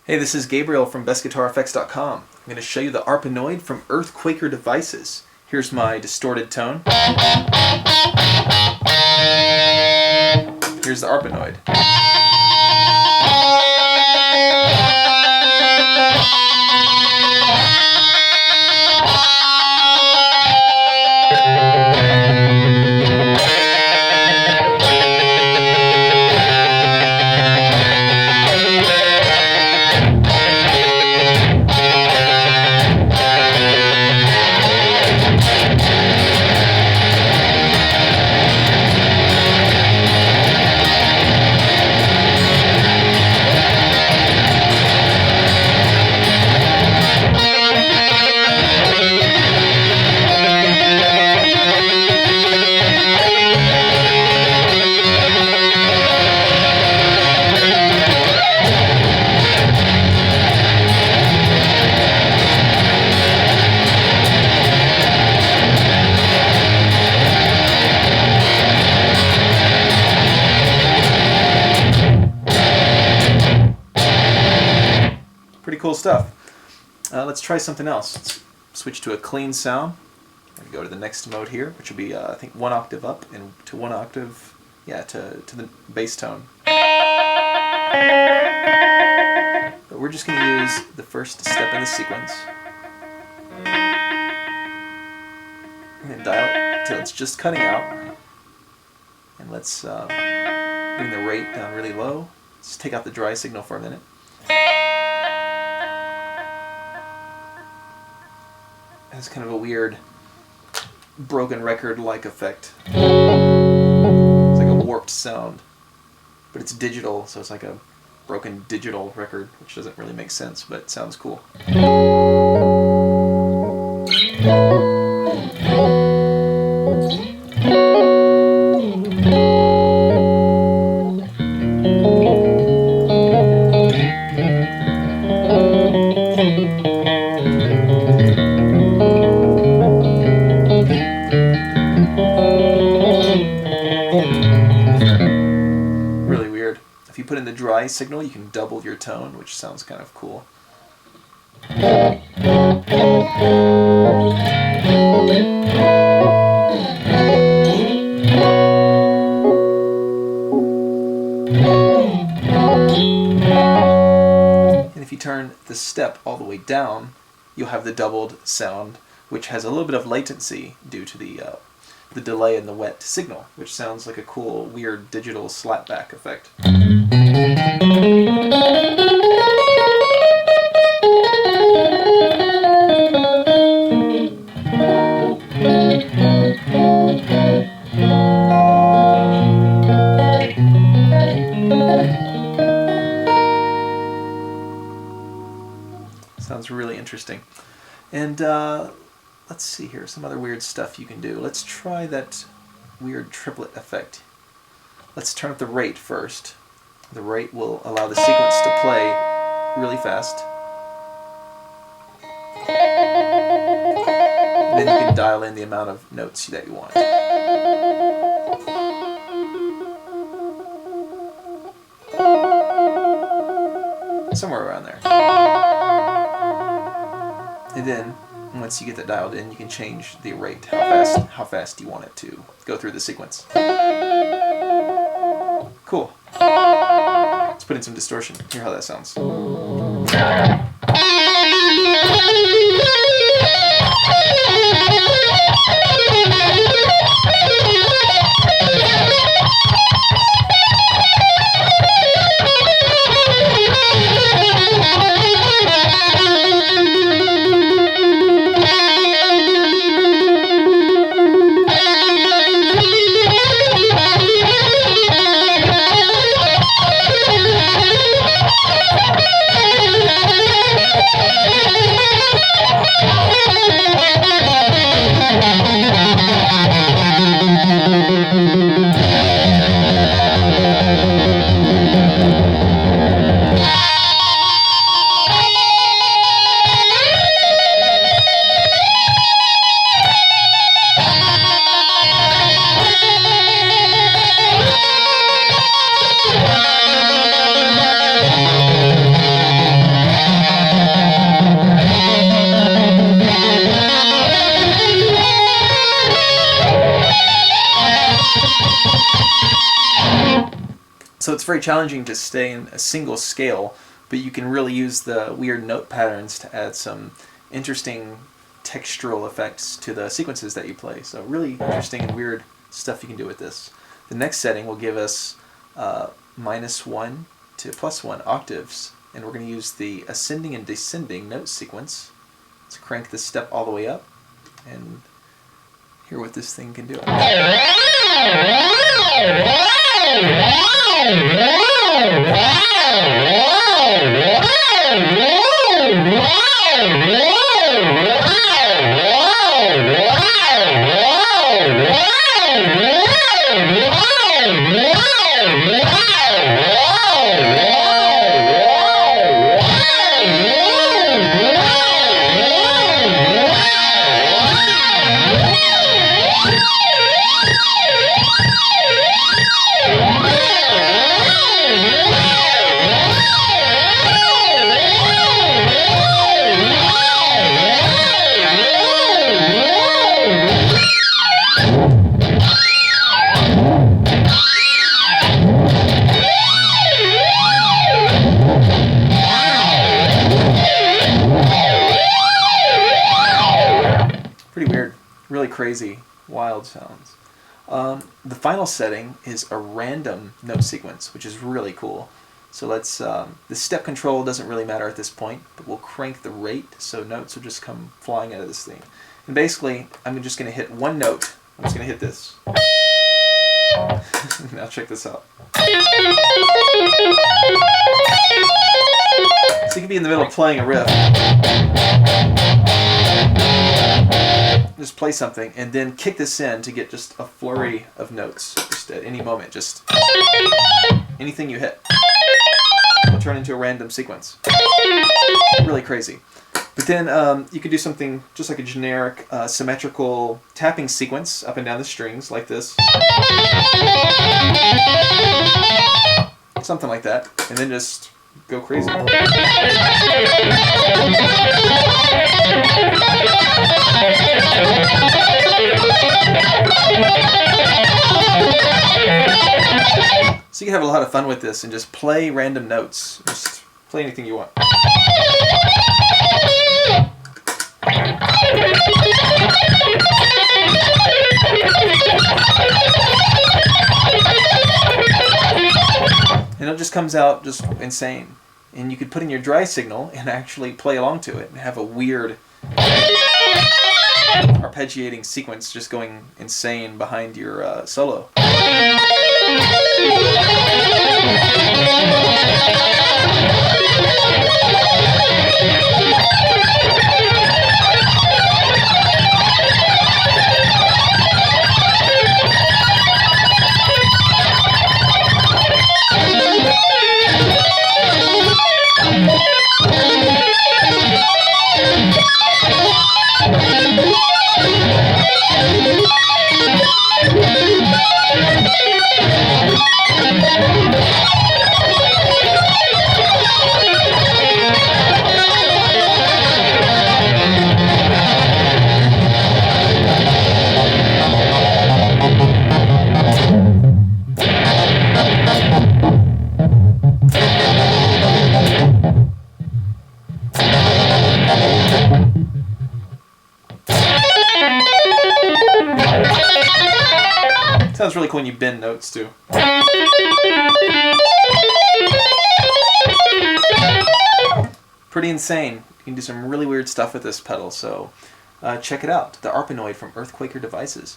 Hey, this is Gabriel from BestGuitarEffects.com. I'm going to show you the Arpanoid from EarthQuaker Devices. Here's my distorted tone. Here's the Arpanoid. Pretty cool stuff. Let's try something else. Let's switch to a clean sound. And go to the next mode here, which will be I think 1 octave up and to 1 octave, to the bass tone. But we're just going to use the first step in the sequence. And then dial it till it's just cutting out. And let's bring the rate down really low. Let's take out the dry signal for a minute. It's kind of a weird broken record-like effect. It's like a warped sound, but it's digital, so it's like a broken digital record, which doesn't really make sense, but it sounds cool. Really weird. If you put in the dry signal, you can double your tone, which sounds kind of cool. And if you turn the step all the way down, you'll have the doubled sound, which has a little bit of latency due to the delay in the wet signal, which sounds like a cool, weird digital slapback effect. Sounds really interesting. And let's see here, some other weird stuff you can do. Let's try that weird triplet effect. Let's turn up the rate first. The rate will allow the sequence to play really fast. And then you can dial in the amount of notes that you want. Somewhere around there. And then, once you get that dialed in, you can change the rate, how fast you want it to go through the sequence. Cool. Let's put in some distortion. Hear how that sounds. it's very challenging to stay in a single scale, but you can really use the weird note patterns to add some interesting textural effects to the sequences that you play. So really interesting and weird stuff you can do with this. The next setting will give us -1 to +1 octaves, and we're going to use the ascending and descending note sequence. Let's crank this step all the way up and hear what this thing can do. Pretty weird, really crazy, wild sounds. The final setting is a random note sequence, which is really cool. So let's, the step control doesn't really matter at this point, but we'll crank the rate so notes will just come flying out of this thing. And basically, I'm just going to hit one note. I'm just going to hit this. Now check this out. So you can be in the middle of playing a riff. Just play something and then kick this in to get just a flurry of notes just at any moment. Just anything you hit will turn into a random sequence. Really crazy. But then you could do something just like a generic symmetrical tapping sequence up and down the strings like this. Something like that. And then just go crazy. So you can have a lot of fun with this and just play random notes. Just play anything you want. And it just comes out just insane. And you could put in your dry signal and actually play along to it and have a weird arpeggiating sequence just going insane behind your solo. Sounds really cool when you bend notes too. Pretty insane. You can do some really weird stuff with this pedal, so check it out. The Arpanoid from EarthQuaker Devices.